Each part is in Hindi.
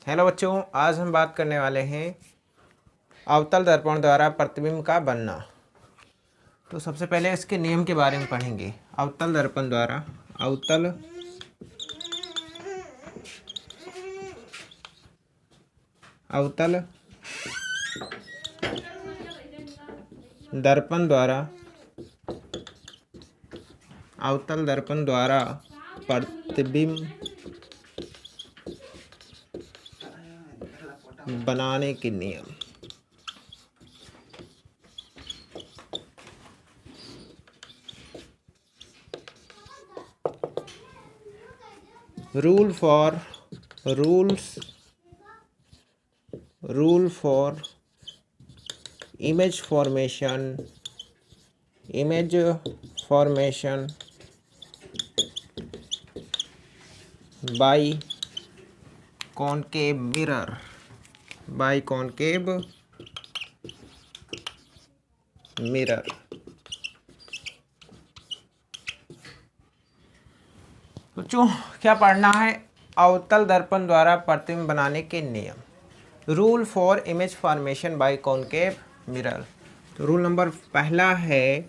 हेलो बच्चों, आज हम बात करने वाले हैं अवतल दर्पण द्वारा प्रतिबिंब का बनना। तो सबसे पहले इसके नियम के बारे में पढ़ेंगे। अवतल दर्पण द्वारा अवतल दर्पण द्वारा प्रतिबिंब बनाने के नियम। rule for image formation by concave mirror बच्चों, क्या पढ़ना है? अवतल दर्पण द्वारा प्रतिबिंब बनाने के नियम। Rule for image formation by concave mirror. तो रूल नंबर पहला है,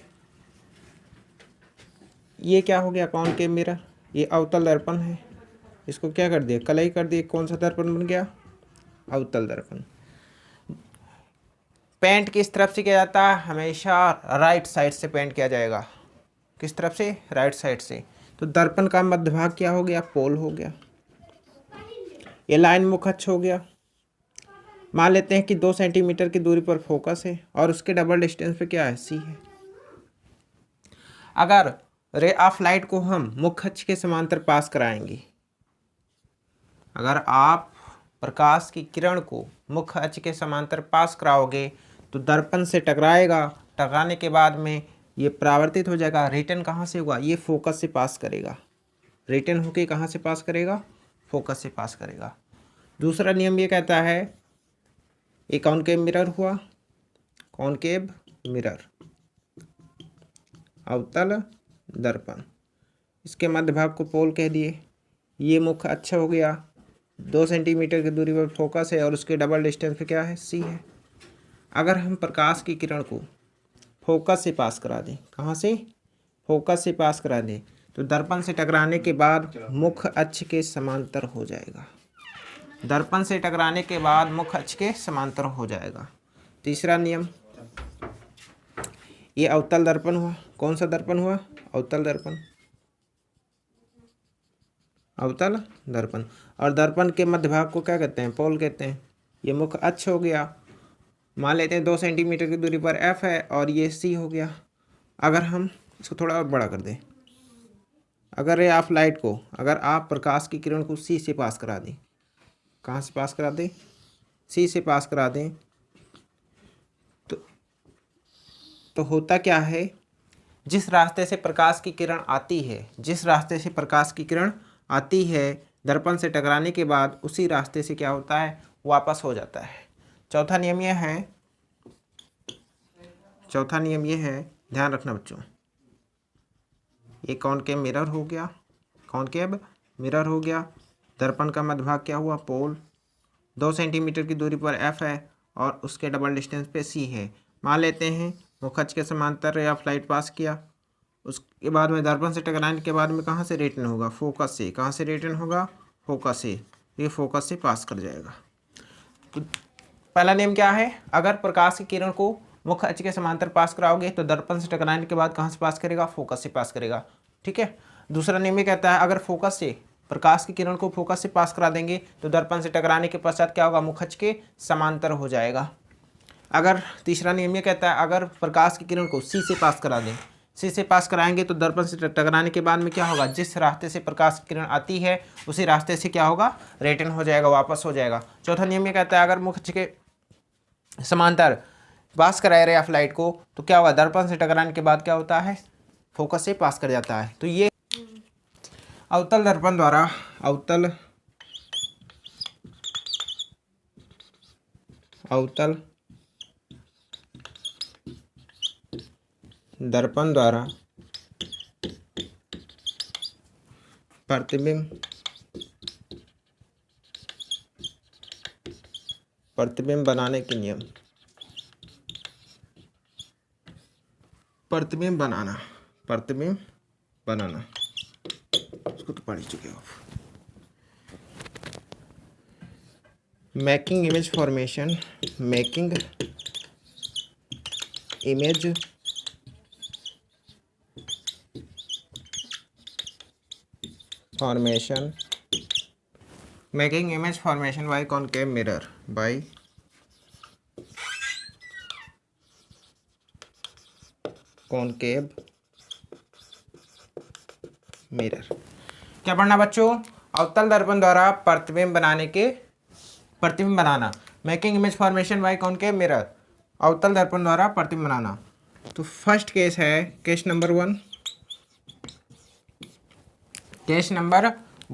ये क्या हो गया? Concave mirror. ये अवतल दर्पण है, इसको क्या कर दिया? कलई कर दिया। कौन सा दर्पण बन गया? अवतल दर्पण। पेंट किस तरफ से किया जाता है? हमेशा राइट साइड से पेंट किया जाएगा। किस तरफ से? राइट साइड से। तो दर्पण का मध्य भाग क्या हो गया? पोल हो गया। ये लाइन मुख अक्ष हो गया। मान लेते हैं कि 2 सेंटीमीटर की दूरी पर फोकस है और उसके डबल डिस्टेंस पे क्या है? सी है। अगर रे ऑफ लाइट को हम मुख्य अक्ष के समांतर पास कराएंगे, अगर आप प्रकाश की किरण को मुख्य अक्ष के समांतर पास कराओगे तो दर्पण से टकराएगा। टकराने के बाद में ये परावर्तित हो जाएगा। रिटर्न कहाँ से होगा? ये फोकस से पास करेगा। रिटर्न होके कहाँ से पास करेगा? फोकस से पास करेगा। दूसरा नियम ये कहता है, ये कॉनकेव मिरर हुआ, कॉनकेव मिरर अवतल दर्पण। इसके मध्य भाग को पोल कह दिए। ये मुख्य अक्ष हो गया। 2 सेंटीमीटर की दूरी पर फोकस है और उसके डबल डिस्टेंस पे क्या है? सी है। अगर हम प्रकाश की किरण को फोकस से पास करा दें, कहाँ से? फोकस से पास करा दें, तो दर्पण से टकराने के बाद मुख्य अक्ष के समांतर हो जाएगा। दर्पण से टकराने के बाद मुख्य अक्ष के समांतर हो जाएगा। तीसरा नियम, ये अवतल दर्पण हुआ। कौन सा दर्पण हुआ? अवतल दर्पण। अवतल दर्पण। और दर्पण के मध्य भाग को क्या कहते हैं? पोल कहते हैं। ये मुख्य अक्ष हो गया। मान लेते हैं 2 सेंटीमीटर की दूरी पर एफ है और ये सी हो गया। अगर हम इसको थोड़ा और बड़ा कर दें, अगर रे ऑफ लाइट को, अगर आप प्रकाश की किरण को सी से पास करा दें, कहाँ से पास करा दें? सी से पास करा दें, तो होता क्या है? जिस रास्ते से प्रकाश की किरण आती है, दर्पण से टकराने के बाद उसी रास्ते से क्या होता है? वापस हो जाता है। चौथा नियम यह है, ध्यान रखना बच्चों, ये कॉनकेव मिरर हो गया। दर्पण का मध्य भाग क्या हुआ? पोल। 2 सेंटीमीटर की दूरी पर एफ है और उसके डबल डिस्टेंस पे सी है। मान लेते हैं मुख्य अक्ष के समांतर रे ऑफ लाइट पास किया। उसके बाद में दर्पण से टकराने के बाद में कहाँ से रिटर्न होगा? फोकस से। कहाँ से रिटर्न होगा? फोकस से। ये फोकस से पास कर जाएगा। तो पहला नियम क्या है? अगर प्रकाश की किरण को मुख्य अक्ष के समांतर पास कराओगे तो दर्पण से टकराने के बाद कहाँ से पास करेगा? फोकस से पास करेगा। ठीक है। दूसरा नियम ये कहता है, अगर फोकस से प्रकाश की किरण को फोकस से पास करा देंगे तो दर्पण से टकराने के पश्चात क्या होगा? मुख्य अक्ष के समांतर हो जाएगा। अगर तीसरा नियम ये कहता है, अगर प्रकाश की किरण को सी से पास करा दें, सी से पास कराएंगे तो दर्पण से टकराने के बाद में क्या होगा? जिस रास्ते से प्रकाश की किरण आती है उसी रास्ते से क्या होगा? रिटर्न हो जाएगा, वापस हो जाएगा। चौथा नियम ये कहता है, अगर मुख्य अक्ष के समांतर पास कराए रे ऑफ लाइट को तो क्या होगा? दर्पण से टकराने के बाद क्या होता है? फोकस से पास कर जाता है। तो ये अवतल दर्पण द्वारा अवतल दर्पण द्वारा प्रतिबिंब प्रतिबिंब बनाने के नियम। प्रतिबिंब बनाना उसको तो पढ़ ही चुके हो। Making image formation, making image formation, making image formation by concave mirror, by concave mirror. क्या पढ़ना बच्चों? अवतल दर्पण द्वारा प्रतिबिंब बनाना, making image formation by concave mirror, अवतल दर्पण द्वारा प्रतिबिंब बनाना। तो फर्स्ट केस है केस नंबर 1। केस नंबर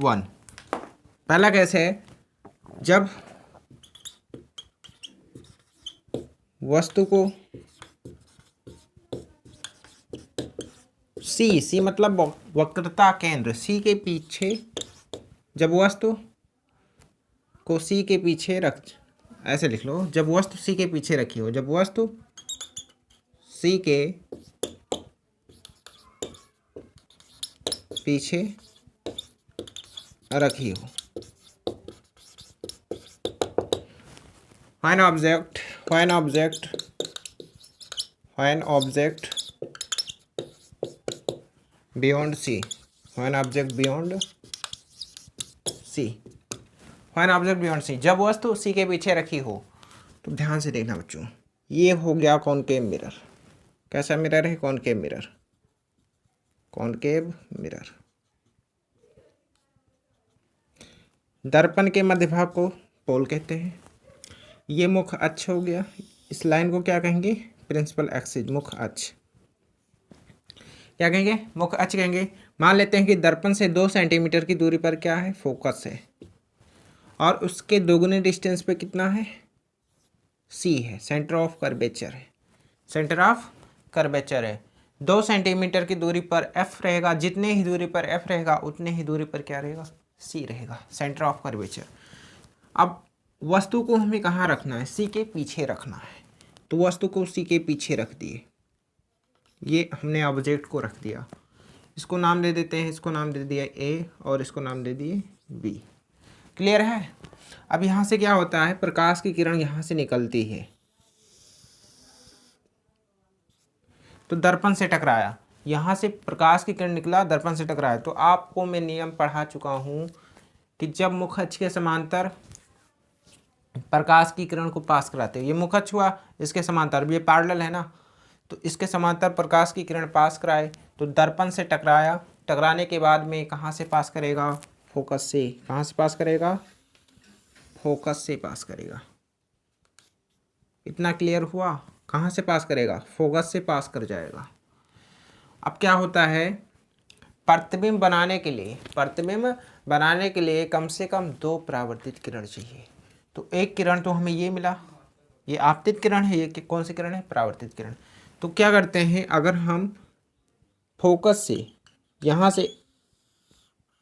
1, पहला केस है जब वस्तु को सी मतलब वक्रता केंद्र सी के पीछे, जब वस्तु को सी के पीछे ऐसे लिख लो, जब वस्तु सी के पीछे रखी हो, जब वस्तु सी के पीछे रखी हो। When object beyond C, when object beyond C, जब वस्तु C के पीछे रखी हो। तो ध्यान से देखना बच्चों, ये हो गया कॉनकेव मिरर। कैसा मिरर है? Concave mirror. दर्पण के मध्य भाग को पोल कहते हैं। ये मुख्य अक्ष हो गया। इस लाइन को क्या कहेंगे? प्रिंसिपल एक्सिस, मुख्य अक्ष। क्या कहेंगे? मुख्य अक्ष कहेंगे। मान लेते हैं कि दर्पण से 2 सेंटीमीटर की दूरी पर क्या है? फोकस है, और उसके दोगुने डिस्टेंस पे कितना है? सी है, सेंटर ऑफ कर्वेचर है। 2 सेंटीमीटर की दूरी पर एफ रहेगा। जितने ही दूरी पर एफ रहेगा उतने ही दूरी पर क्या रहेगा? सी रहेगा, सेंटर ऑफ कर्वेचर। अब वस्तु को हमें कहाँ रखना है? सी के पीछे रखना है। तो वस्तु को सी के पीछे रख दिए, ये हमने ऑब्जेक्ट को रख दिया। इसको नाम दे देते हैं, इसको नाम दे दिया ए और इसको नाम दे दिए बी। क्लियर है? अब यहाँ से क्या होता है? प्रकाश की किरण यहाँ से निकलती है, तो दर्पण से टकराया। यहाँ से प्रकाश की किरण निकला, दर्पण से टकराया। तो आपको मैं नियम पढ़ा चुका हूँ कि जब मुख्य अक्ष के समांतर प्रकाश की किरण को पास कराते हैं, ये मुख्य अक्ष हुआ, इसके समांतर, ये पैरेलल है ना, तो इसके समांतर प्रकाश की किरण पास कराए तो दर्पण से टकराया। टकराने के बाद में कहाँ से पास करेगा? फोकस से। कहाँ से पास करेगा? फोकस से पास करेगा। इतना क्लियर हुआ? कहाँ से पास करेगा? फोकस से पास कर जाएगा। अब क्या होता है? प्रतिबिंब बनाने के लिए कम से कम 2 परावर्तित किरण चाहिए। तो एक किरण तो हमें ये मिला, ये आपतित किरण है। ये कौन सी किरण है? परावर्तित किरण। तो क्या करते हैं, अगर हम फोकस से यहाँ से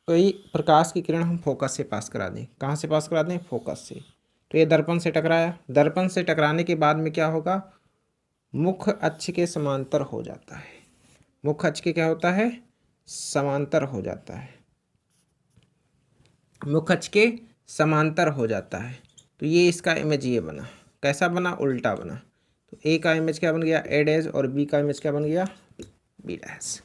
कोई प्रकाश की किरण हम फोकस से पास करा दें, कहाँ से पास करा दें? फोकस से। तो ये दर्पण से टकराया। दर्पण से टकराने के बाद में क्या होगा? मुख्य अक्ष के समांतर हो जाता है। मुख्य अक्ष के क्या होता है? समांतर हो जाता है। मुख्य अक्ष के समांतर हो जाता है। तो ये इसका इमेज ये बना। कैसा बना? उल्टा बना। तो ए का इमेज क्या बन गया? ए डैश, और बी का इमेज क्या बन गया? B dash.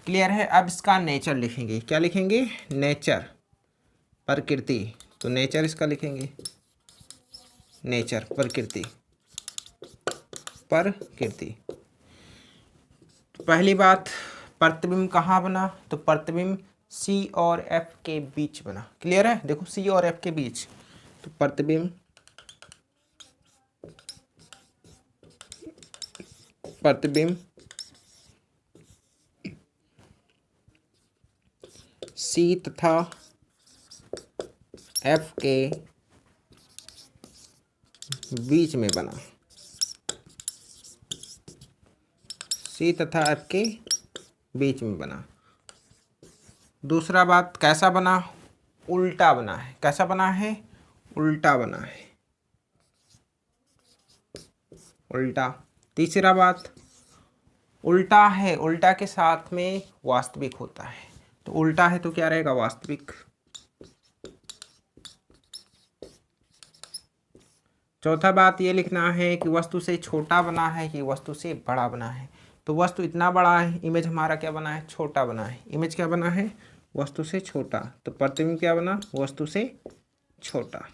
क्लियर है? अब इसका नेचर लिखेंगे। क्या लिखेंगे? नेचर, प्रकृति। तो नेचर इसका लिखेंगे, नेचर, प्रकृति। पहली बात, प्रतिबिंब कहाँ बना? तो प्रतिबिंब सी और एफ के बीच बना। क्लियर है? देखो, सी और एफ के बीच। तो प्रतिबिंब सी तथा एफ के बीच में बना। सी तथा एफ के बीच में बना। दूसरा बात, कैसा बना? उल्टा बना है। कैसा बना है? उल्टा बना है। उल्टा। तीसरा बात, उल्टा है, उल्टा के साथ में वास्तविक होता है, तो उल्टा है तो क्या रहेगा, वास्तविक। चौथा बात ये लिखना है कि वस्तु से छोटा बना है कि वस्तु से बड़ा बना है। तो वस्तु इतना बड़ा है, इमेज हमारा क्या बना है, छोटा बना है। इमेज क्या बना है, वस्तु से छोटा, तो प्रतिबिंब क्या बना, वस्तु से छोटा।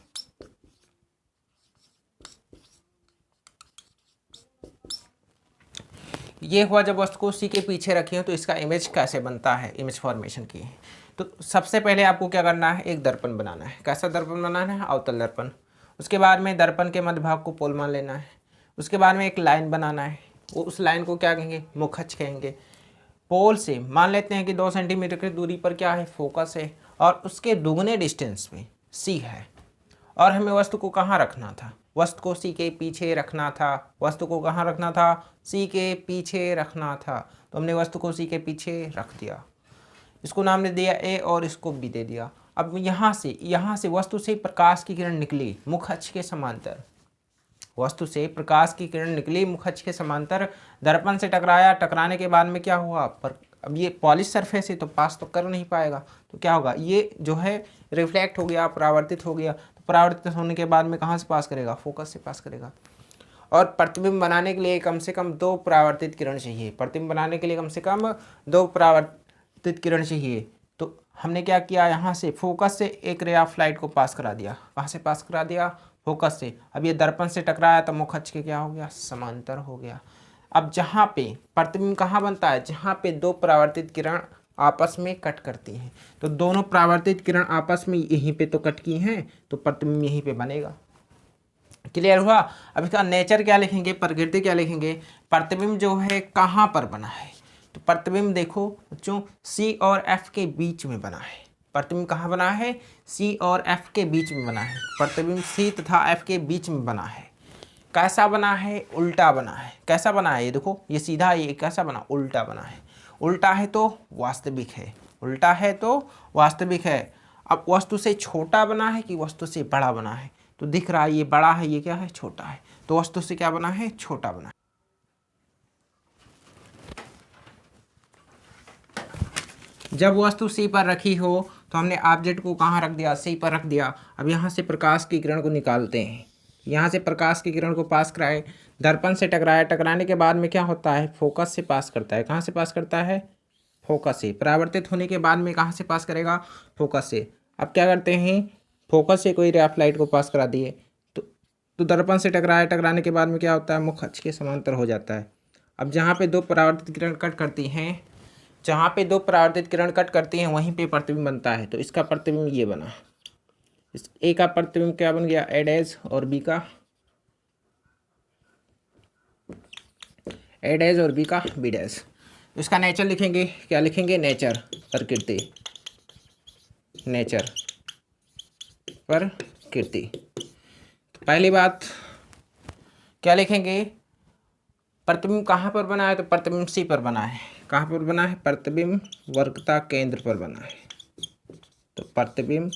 ये हुआ जब वस्तु को सी के पीछे रखी हो तो इसका इमेज कैसे बनता है, इमेज फॉर्मेशन की है। तो सबसे पहले आपको क्या करना है, एक दर्पण बनाना है। कैसा दर्पण बनाना है, अवतल दर्पण। उसके बाद में दर्पण के मध्य भाग को पोल मान लेना है। उसके बाद में एक लाइन बनाना है, वो उस लाइन को क्या कहेंगे, मुखच कहेंगे। पोल से मान लेते हैं कि 2 सेंटीमीटर की दूरी पर क्या है, फोकस है, और उसके दुगने डिस्टेंस में सी है। और हमें वस्तु को कहाँ रखना था, वस्तु को सी के पीछे रखना था। वस्तु को कहाँ रखना था, सी के पीछे रखना था। तो हमने वस्तु को सी के पीछे रख दिया, इसको नाम दे दिया ए और इसको बी दे दिया। अब यहाँ से वस्तु से प्रकाश की किरण निकली मुख अक्ष के समांतर। वस्तु से प्रकाश की किरण निकली मुख अक्ष के समांतर, दर्पण से टकराया। टकराने के बाद में क्या हुआ, पर अब ये पॉलिश सरफेस है तो पास तो कर नहीं पाएगा, तो क्या होगा, ये जो है रिफ्लेक्ट हो गया, परावर्तित हो गया। तो परावर्तित होने के बाद में कहाँ से पास करेगा, फोकस से पास करेगा। और प्रतिबिंब बनाने के लिए कम से कम 2 परावर्तित किरण चाहिए। प्रतिबिंब बनाने के लिए कम से कम 2 परावर्तित किरण चाहिए। तो हमने क्या किया, यहाँ से फोकस से एक रे ऑफ लाइट को पास करा दिया। कहाँ से पास करा दिया, फोकस से। अब ये दर्पण से टकराया तो मुख अक्ष के क्या हो गया, समांतर हो गया। अब जहाँ पे प्रतिबिंब कहाँ बनता है, जहाँ पे 2 परावर्तित किरण आपस में कट करती हैं। तो दोनों परावर्तित किरण आपस में यहीं पे तो कट की हैं, तो प्रतिबिंब यहीं पे बनेगा। क्लियर हुआ। अब इसका नेचर क्या लिखेंगे, प्रकृति क्या लिखेंगे। प्रतिबिंब जो है कहाँ पर बना है, तो प्रतिबिंब देखो बच्चों सी और एफ के बीच में बना है। प्रतिबिंब कहाँ बना है, सी और एफ के बीच में बना है। प्रतिबिंब सी तथा एफ के बीच में बना है। कैसा बना है, उल्टा बना है। कैसा बना है, ये देखो, ये सीधा, ये कैसा बना, उल्टा बना है। उल्टा है तो वास्तविक है, उल्टा है तो वास्तविक है। अब वस्तु से छोटा बना है कि वस्तु से बड़ा बना है, तो दिख रहा है ये बड़ा है, ये क्या है, छोटा है। तो वस्तु से क्या बना है, छोटा बना है। जब वस्तु सी पर रखी हो तो हमने ऑब्जेक्ट को कहाँ रख दिया, सी पर रख दिया। अब यहाँ से प्रकाश की किरण को निकालते हैं। यहाँ से प्रकाश की किरण को पास कराए, दर्पण से टकराया। टकराने के बाद में क्या होता है, फोकस से पास करता है। कहाँ से पास करता है, फोकस से। परावर्तित होने के बाद में कहाँ से पास करेगा, फोकस से। अब क्या करते हैं, फोकस से कोई रे ऑफ लाइट को पास करा दिए, तो दर्पण से टकराया। टकराने के बाद में क्या होता है, मुख अक्ष के समांतर हो जाता है। अब जहाँ पे 2 परावर्तित किरण कट करती हैं, जहाँ पे 2 परावर्तित किरण कट करती हैं वहीं पे प्रतिबिंब बनता है। तो इसका प्रतिबिंब ये बना। इस ए का प्रतिबिंब क्या बन गया, ए डैश, और बी का ए डैश और बी का बी डैश। इसका नेचर लिखेंगे, क्या लिखेंगे, नेचर, प्रकृति, नेचर, प्रकृति। तो पहली बात क्या लिखेंगे, प्रतिबिंब कहाँ पर बना है, तो प्रतिबिंब सी पर बना है। कहाँ पर बना है, प्रतिबिंब वर्गता केंद्र पर बना है। तो प्रतिबिंब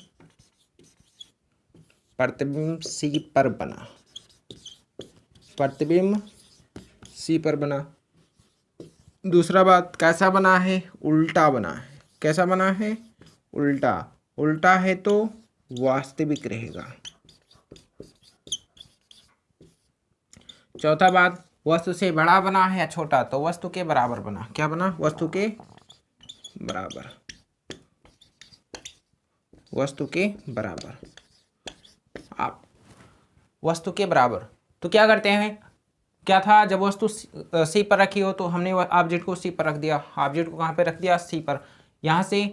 सी पर बना, प्रतिबिंब सी पर बना। दूसरा बात, कैसा बना है, उल्टा बना है। कैसा बना है, उल्टा। उल्टा है तो वास्तविक रहेगा। चौथा बात, वस्तु से बड़ा बना है या छोटा, तो वस्तु के बराबर बना। क्या बना, वस्तु के बराबर, वस्तु के बराबर। आप वस्तु के बराबर तो क्या करते हैं, क्या था, जब वस्तु सी पर रखी हो तो हमने ऑब्जेक्ट को सी पर रख दिया। ऑब्जेक्ट को कहाँ पे रख दिया, सी पर। यहाँ से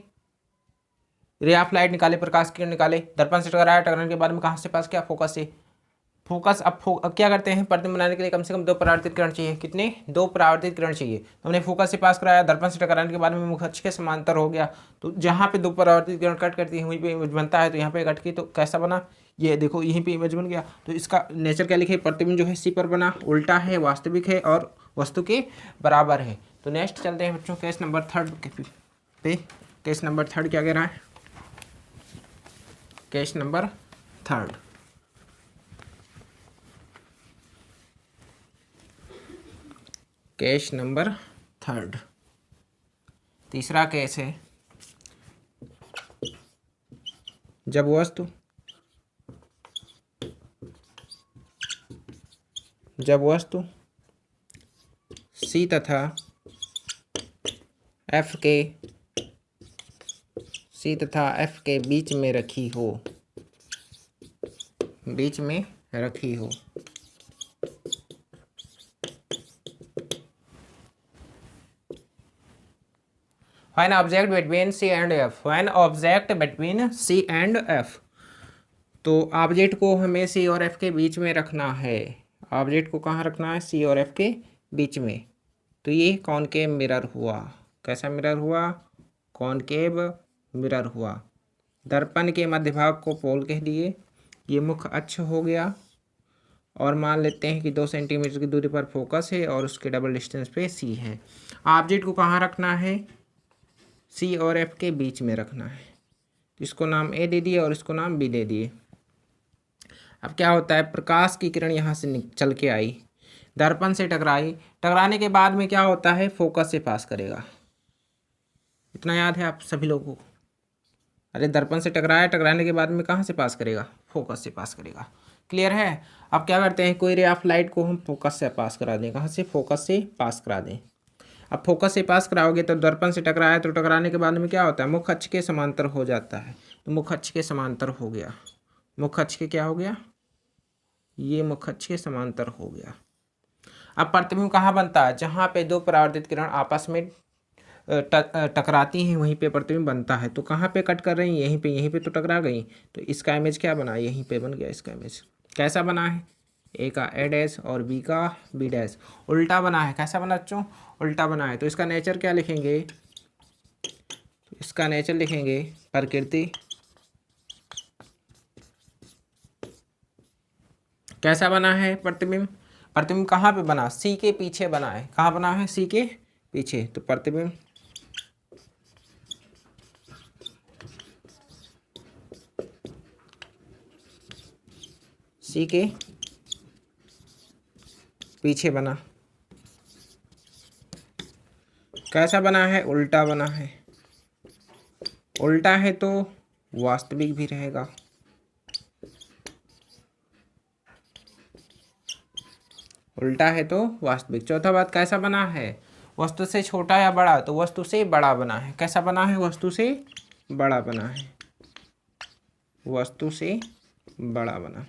रे ऑफ लाइट निकाले, प्रकाश किरण निकाले, दर्पण से टकराया। टकराने के बाद में कहाँ से पास किया, फोकस से। फोकस अब क्या करते हैं, प्रतिबिंब बनाने के लिए कम से कम 2 परावर्तित किरण चाहिए। कितने, 2 परावर्तित किरण चाहिए। तो हमने फोकस से पास कराया, दर्पण से टकराने के बाद में मुख अक्ष के समांतर हो गया। तो जहाँ पे 2 परावर्तित किरण कट करती है वहीं पे इमेज बनता है। तो यहाँ पे कट की तो कैसा बना, ये देखो यहीं पे इमेज बन गया। तो इसका नेचर क्या लिखे, प्रतिबिंब जो है सी पर बना, उल्टा है, वास्तविक है और वस्तु के बराबर है। तो नेक्स्ट चलते हैं बच्चों केस नंबर 3 पे। केस नंबर 3 क्या कह रहा है, केस नंबर 3। Case number 3। तीसरा केस है, जब वस्तु C तथा F के बीच में रखी हो, When object between C and F, तो ऑब्जेक्ट को हमें C और F के बीच में रखना है। ऑब्जेक्ट को कहाँ रखना है? C और F के बीच में। तो ये कॉनकेव मिरर हुआ। कैसा मिरर हुआ? कॉनकेव मिरर हुआ। दर्पण के मध्य भाग को पोल कह दिए। ये मुख्य अक्ष हो गया और मान लेते हैं कि 2 सेंटीमीटर की दूरी पर फोकस है और उसके डबल डिस्टेंस पे C है। ऑब्जेक्ट को कहाँ रखना है? C और F के बीच में रखना है। इसको नाम A दे दिए और इसको नाम B दे दिए। अब क्या होता है, प्रकाश की किरण यहाँ से चल के आई, दर्पण से टकराई, टकराने के बाद में क्या होता है? फोकस से पास करेगा। इतना याद है आप सभी लोगों को? अरे दर्पण से टकराया, टकराने के बाद में कहाँ से पास करेगा? फोकस से पास करेगा। क्लियर है? अब क्या करते हैं, कोई रे ऑफ लाइट को हम फोकस से पास करा दें। कहाँ से? फोकस से पास करा दें। अब फोकस से पास कराओगे तो दर्पण से टकराया, तो टकराने के बाद में क्या होता है? मुख्य अक्ष के समांतर हो जाता है। तो मुख्य अक्ष के समांतर हो गया। मुख्य अक्ष के क्या हो गया? ये मुख्य अक्ष के समांतर हो गया। अब प्रतिबिंब कहाँ बनता है? जहाँ पे दो परावर्तित किरण आपस में टकराती हैं वहीं पे प्रतिबिंब बनता है। तो कहाँ पे कट कर रही हैं? यहीं पे तो टकरा गई। तो इसका इमेज क्या बना? यहीं पे बन गया इसका इमेज। कैसा बना है? ए का ए डैश और बी का बी डैश। उल्टा बना है। कैसा बना बच्चों? उल्टा बना है। तो इसका नेचर क्या लिखेंगे? तो इसका नेचर लिखेंगे प्रकृति। कैसा बना है प्रतिबिंब? प्रतिबिंब कहाँ पे बना? सी के पीछे बना है। कहाँ बना है? सी के पीछे। तो प्रतिबिंब सी के पीछे बना। कैसा बना है? उल्टा बना है। उल्टा है तो वास्तविक भी रहेगा। उल्टा है तो वास्तविक। चौथा बात, कैसा बना है? वस्तु से छोटा या बड़ा? तो वस्तु से बड़ा बना है। कैसा बना है? वस्तु से बड़ा बना है। वस्तु से बड़ा बना।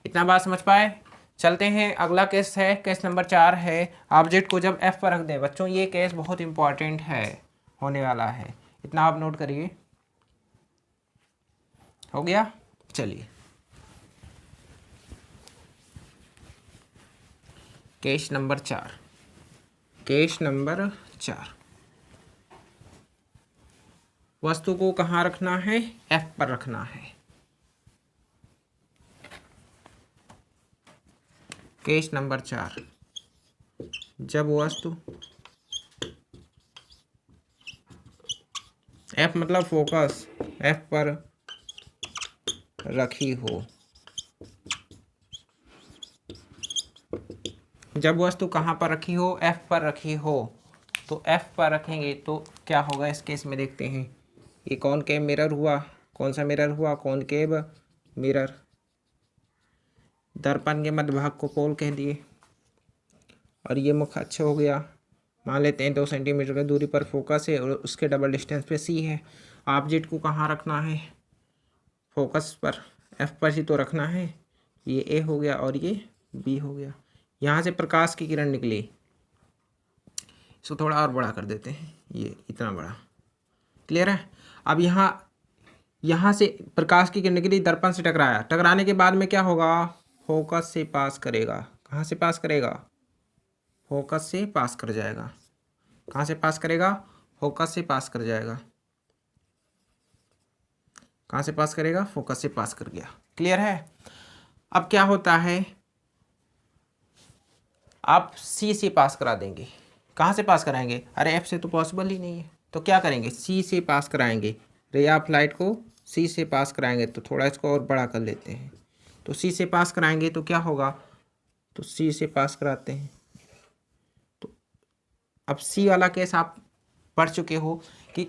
इतना बात समझ पाए? चलते हैं, अगला केस है, केस नंबर 4 है, ऑब्जेक्ट को जब F पर रख दें। बच्चों ये केस बहुत इंपॉर्टेंट है, होने वाला है। इतना आप नोट करिए। हो गया? चलिए, केस नंबर 4। केस नंबर 4, वस्तु को कहाँ रखना है? F पर रखना है। केस नंबर 4, जब वस्तु F मतलब फोकस F पर रखी हो। जब वस्तु कहाँ पर रखी हो? F पर रखी हो। तो F पर रखेंगे तो क्या होगा इस केस में? देखते हैं। ये कॉनकेव मिरर हुआ। कौन सा मिरर हुआ? Concave mirror. दर्पण के मध्य भाग को पोल कह दिए और ये मुख्य अक्ष हो गया। मान लेते हैं 2 सेंटीमीटर की दूरी पर फोकस है और उसके डबल डिस्टेंस पे C है। ऑब्जेक्ट को कहाँ रखना है? फोकस पर, F पर ही तो रखना है। ये A हो गया और ये B हो गया। यहाँ से प्रकाश की किरण निकली। इसको थोड़ा और बड़ा कर देते हैं, ये इतना बड़ा। क्लियर है? अब यहाँ से प्रकाश की किरण निकली, दर्पण से टकराया। टकराने के बाद में क्या होगा? फोकस से पास करेगा। कहाँ से पास करेगा? फोकस से पास कर जाएगा। कहाँ से पास करेगा? फोकस से पास कर जाएगा। कहाँ से पास करेगा? फोकस से पास कर गया। क्लियर है? अब क्या होता है, आप C से पास करा देंगे। कहाँ से पास कराएंगे? अरे F से तो पॉसिबल ही नहीं है। तो क्या करेंगे? C से पास कराएंगे। रे ऑफ लाइट को C से पास कराएंगे। तो थोड़ा इसको और बड़ा कर लेते हैं। तो सी से पास कराएंगे तो क्या होगा, तो सी से पास कराते हैं। तो अब सी वाला केस आप पढ़ चुके हो कि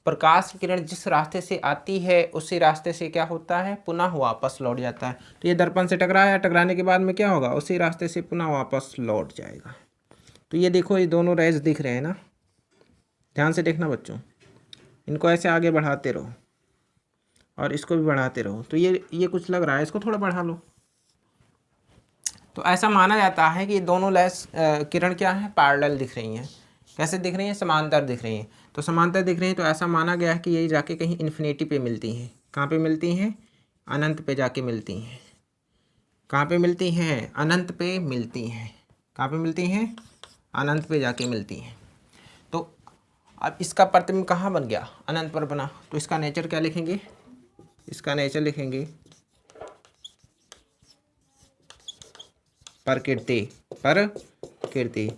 प्रकाश की किरण जिस रास्ते से आती है उसी रास्ते से क्या होता है, पुनः वापस लौट जाता है। तो ये दर्पण से टकराया, टकराने के बाद में क्या होगा, उसी रास्ते से पुनः वापस लौट जाएगा। तो ये देखो, ये दोनों रेज दिख रहे हैं ना, ध्यान से देखना बच्चों, इनको ऐसे आगे बढ़ाते रहो और इसको भी बढ़ाते रहो। तो ये कुछ लग रहा है, इसको थोड़ा बढ़ा लो। तो ऐसा माना जाता है कि ये दोनों किरण क्या है, पैरेलल दिख रही हैं। कैसे दिख रही हैं, समांतर दिख रही हैं। तो समांतर दिख रही हैं तो ऐसा माना गया है कि ये जाके कहीं इन्फिनिटी पे मिलती हैं। कहाँ पे मिलती हैं, अनंत पे जाके मिलती हैं। कहाँ पे मिलती हैं, अनंत पे मिलती हैं। कहाँ पे मिलती हैं, अनंत पे जाके मिलती हैं। तो अब इसका प्रतिबिंब कहाँ बन गया, अनंत पर बना। तो इसका नेचर क्या लिखेंगे, इसका नेचर लिखेंगे प्रकृति, प्रकृति।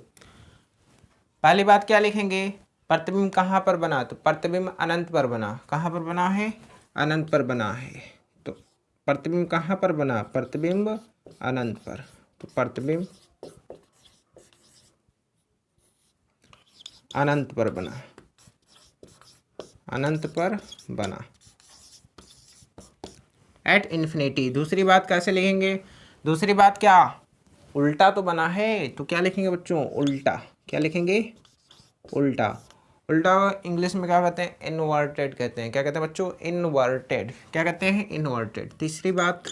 पहली बात क्या लिखेंगे, प्रतिबिंब कहाँ पर बना, तो प्रतिबिंब अनंत पर बना। कहाँ पर बना है, अनंत पर बना है। तो प्रतिबिंब कहाँ पर बना, प्रतिबिंब अनंत पर। तो प्रतिबिंब अनंत पर बना, अनंत पर बना, एट इन्फिनिटी। दूसरी बात कैसे लिखेंगे, दूसरी बात क्या, उल्टा तो बना है। तो क्या लिखेंगे बच्चों, उल्टा। क्या लिखेंगे, उल्टा। उल्टा इंग्लिश में क्या कहते हैं, इनवर्टेड कहते हैं। क्या कहते हैं बच्चों, इनवर्टेड। क्या कहते हैं, इनवर्टेड। तीसरी बात,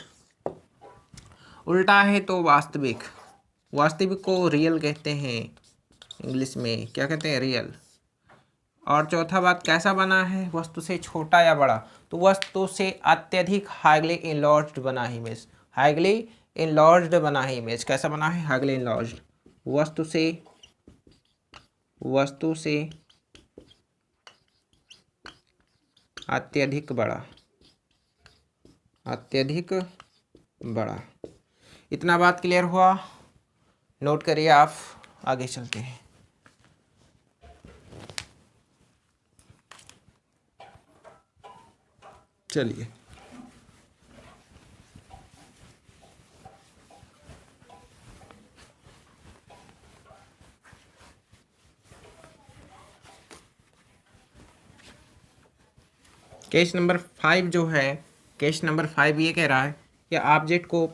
उल्टा है तो वास्तविक, वास्तविक को रियल कहते हैं इंग्लिश में। क्या कहते हैं, रियल। और चौथा बात, कैसा बना है, वस्तु से छोटा या बड़ा। तो वस्तु से अत्यधिक हाईली इनलॉर्ज्ड बना है इमेज, हाईली इनलॉर्ज्ड बना है इमेज। कैसा बना है, हाईली इनलॉर्ज्ड। वस्तु से अत्यधिक बड़ा, अत्यधिक बड़ा। इतना बात क्लियर हुआ, नोट करिए आप, आगे चलते हैं। चलिए, केस नंबर 5 जो है, केस नंबर 5 ये कह रहा है कि ऑब्जेक्ट को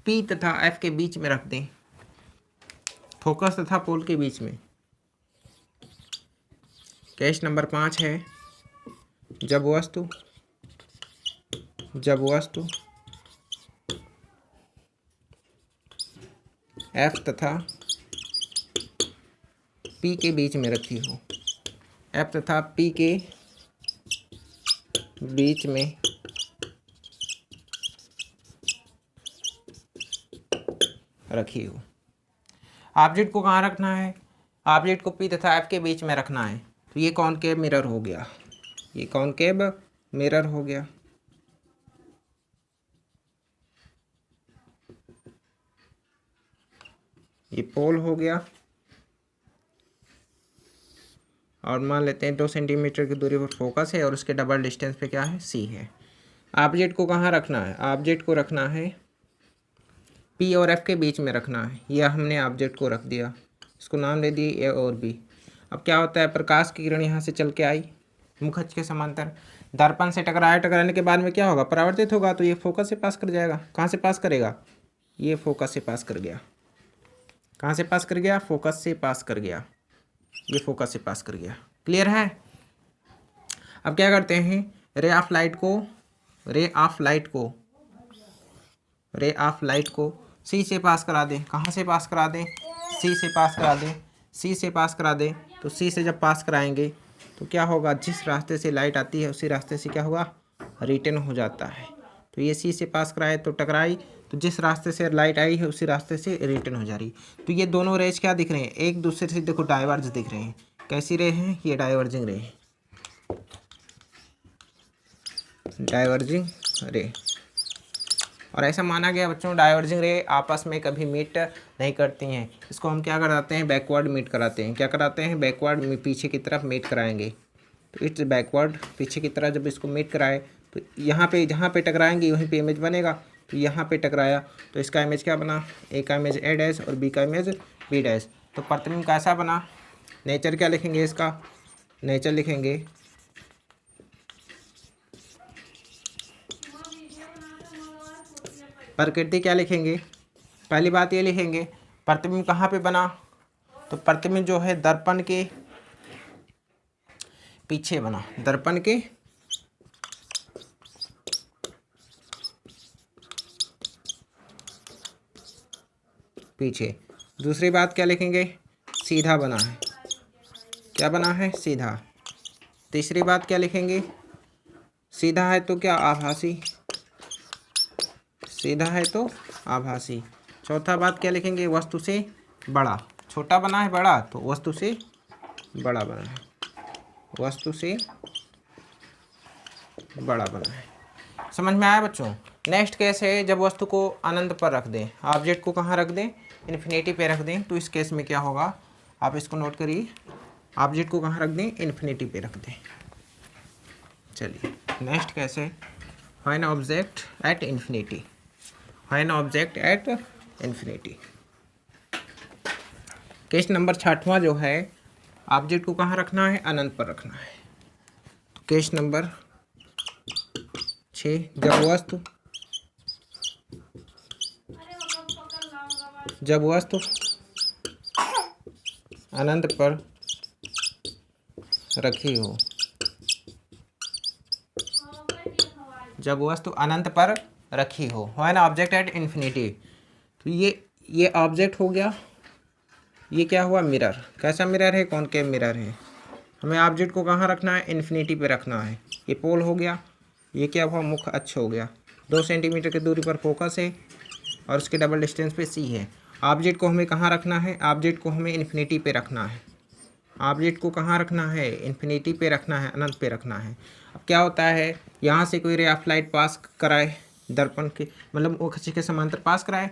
P तथा F के बीच में रख दें, फोकस तथा पोल के बीच में। केस नंबर 5 है, जब वस्तु F तथा P के बीच में रखी हो, F तथा P के बीच में रखी हो। ऑब्जेक्ट को कहाँ रखना है, ऑब्जेक्ट को P तथा F के बीच में रखना है। तो ये कॉनकेव मिरर हो गया, ये कॉनकेव मिरर हो गया। ये पोल हो गया। और मान लेते हैं 2 सेंटीमीटर की दूरी पर फोकस है और उसके डबल डिस्टेंस पे क्या है, C है। ऑब्जेक्ट को कहाँ रखना है, ऑब्जेक्ट को रखना है P और F के बीच में रखना है। यह हमने ऑब्जेक्ट को रख दिया, इसको नाम दे दिए A और B। अब क्या होता है, प्रकाश की किरण यहाँ से चल के आई मुखच के समांतर, दर्पण से टकराया, टकराने के बाद में क्या होगा, परावर्तित होगा। तो ये फोकस से पास कर जाएगा। कहाँ से पास करेगा, ये फोकस से पास कर गया। कहाँ से पास कर गया, फोकस से पास कर गया, ये फोकस से पास कर गया। क्लियर है। अब क्या करते हैं, रे ऑफ लाइट को सी से पास करा दें। कहाँ से पास करा दें, सी से पास करा दें, सी से पास करा दें। तो सी से जब पास कराएंगे तो क्या होगा, जिस रास्ते से लाइट आती है उसी रास्ते से क्या होगा, रिटर्न हो जाता है। तो ये सी से पास कराए तो टकराई, तो जिस रास्ते से लाइट आई है उसी रास्ते से रिटर्न हो जा रही। तो ये दोनों रेज क्या दिख रहे हैं, एक दूसरे से देखो डाइवर्ज दिख रहे हैं। कैसी रे हैं, ये डाइवर्जिंग रे, डाइवर्जिंग रे। और ऐसा माना गया बच्चों, डाइवर्जिंग रे आपस में कभी मीट नहीं करती हैं। इसको हम क्या कराते हैं, बैकवर्ड मीट कराते हैं। क्या कराते हैं, बैकवर्ड में पीछे की तरफ मीट कराएंगे। तो इट्स बैकवर्ड, पीछे की तरफ जब इसको मीट कराए तो यहाँ पे जहाँ पे टकराएंगे वहीं पे इमेज बनेगा। तो यहाँ पे टकराया, तो इसका इमेज क्या बना, ए का इमेज ए डैश और बी का इमेज बी डैश। तो प्रतिबिंब कैसा बना, नेचर क्या लिखेंगे इसका, नेचर लिखेंगे प्रकृति क्या लिखेंगे, पहली बात ये लिखेंगे प्रतिबिंब कहाँ पे बना, तो प्रतिबिंब जो है दर्पण के पीछे बना, दर्पण के पीछे। दूसरी बात क्या लिखेंगे, सीधा बना है, क्या बना है, सीधा। तीसरी बात क्या लिखेंगे, सीधा है तो क्या, आभासी, सीधा है तो आभासी। चौथा बात क्या लिखेंगे, वस्तु से बड़ा, छोटा बना है बड़ा तो वस्तु से बड़ा बना है, वस्तु से बड़ा बना है। समझ में आया बच्चों। नेक्स्ट केस है जब वस्तु को अनंत पर रख दें, ऑब्जेक्ट को कहाँ रख दें, इन्फिनिटी पे रख दें, तो इस केस में क्या होगा, आप इसको नोट करिए, ऑब्जेक्ट को कहाँ रख दें, इन्फिनिटी पे रख दें। चलिए नेक्स्ट केस है when object at infinity, when object at infinity. Case number 6वां जो है, ऑब्जेक्ट को कहाँ रखना है, अनंत पर रखना है। तो केस नंबर 6, जब वस्तु अनंत पर रखी हो, जब वस्तु अनंत पर रखी हो, व्हेन ऑब्जेक्ट एट इन्फिनिटी। तो ये ऑब्जेक्ट हो गया, ये क्या हुआ, मिरर। कैसा मिरर है, कॉनकेव मिरर है। हमें ऑब्जेक्ट को कहाँ रखना है, इन्फिनिटी पे रखना है। ये पोल हो गया, ये क्या हुआ, मुख अक्ष हो गया। 2 सेंटीमीटर की दूरी पर फोकस है और उसके डबल डिस्टेंस पे सी है। ऑब्जेक्ट को हमें कहाँ रखना है, ऑब्जेक्ट को हमें इन्फिनिटी पे रखना है। ऑब्जेक्ट को कहाँ रखना है, इन्फिनिटी पे रखना है, अनंत पे रखना है। अब क्या होता है, यहाँ से कोई रे ऑफ लाइट पास कराए दर्पण के, मतलब वो अक्ष के समांतर पास कराए।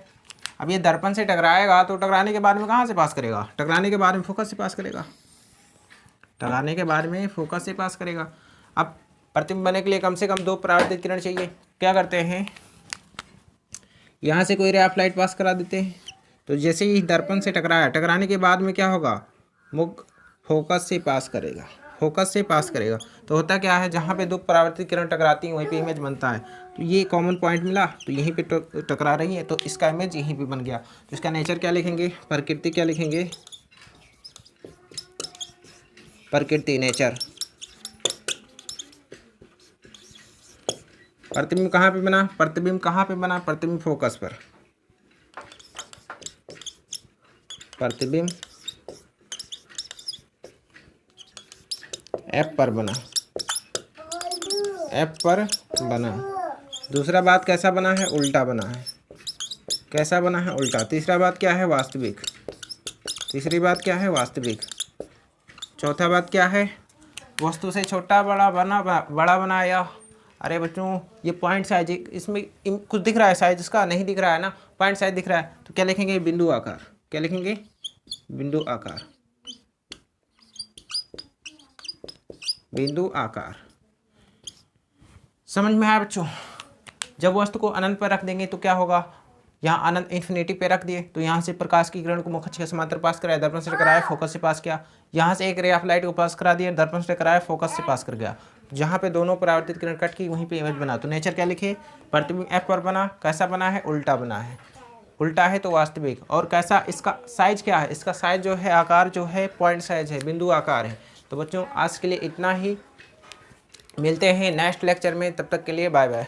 अब ये दर्पण से टकराएगा तो टकराने के बाद में कहाँ से पास करेगा, टकराने के बाद में फोकस से पास करेगा, टकराने के बाद में फोकस से पास करेगा। अब प्रतिबिंब बनने के लिए कम से कम 2 परावर्तित किरण चाहिए। क्या करते हैं, यहाँ से कोई रे ऑफ लाइट पास करा देते हैं, तो जैसे ही दर्पण से टकराया, टकराने के बाद में क्या होगा, मुख फोकस से पास करेगा, फोकस से पास करेगा। तो होता क्या है, जहाँ पे 2 परावर्तित किरण टकराती हैं वहीं पे इमेज बनता है। तो ये कॉमन पॉइंट मिला, तो यहीं पे टकरा रही है, तो इसका इमेज यहीं पे बन गया। तो इसका नेचर क्या लिखेंगे, प्रकृति क्या लिखेंगे, प्रकृति, नेचर। प्रतिबिंब कहाँ पे बना, प्रतिबिंब कहाँ पे बना, प्रतिबिंब फोकस पर, प्रतिबिंब एफ पर बना, एफ पर बना। दूसरा बात कैसा बना है, उल्टा बना है, कैसा बना है, उल्टा। तीसरा बात क्या है, वास्तविक, तीसरी बात क्या है, वास्तविक। चौथा बात क्या है, वस्तु से छोटा बड़ा बनाया। अरे बच्चों ये पॉइंट साइज, इसमें कुछ दिख रहा है, साइज इसका नहीं दिख रहा है ना, पॉइंट साइज दिख रहा है, तो क्या लिखेंगे, बिंदु आकार। क्या लिखेंगे, बिंदु आकार, बिंदु आकार। समझ में आया बच्चों। जब वस्तु को अनंत पर रख देंगे तो क्या होगा, यहाँ अनंत इन्फिनिटी पे रख दिए, तो यहाँ से प्रकाश की किरण को मुख अक्ष के समांतर पास कराया, दर्पण से टकराया, फोकस से पास किया। यहाँ से एक रे ऑफ लाइट को पास करा दिया, दर्पण से टकराया, फोकस से पास कर गया। जहाँ पे दोनों परावर्तित किरण कट की वहीं पे इमेज बना। तो नेचर क्या लिखे, प्रतिबिंब एफ पर बना। कैसा बना है, उल्टा बना है, उल्टा है तो वास्तविक। और कैसा, इसका साइज क्या है, इसका साइज जो है, आकार जो है, पॉइंट साइज है, बिंदु आकार है। तो बच्चों आज के लिए इतना ही, मिलते हैं नेक्स्ट लेक्चर में, तब तक के लिए बाय बाय।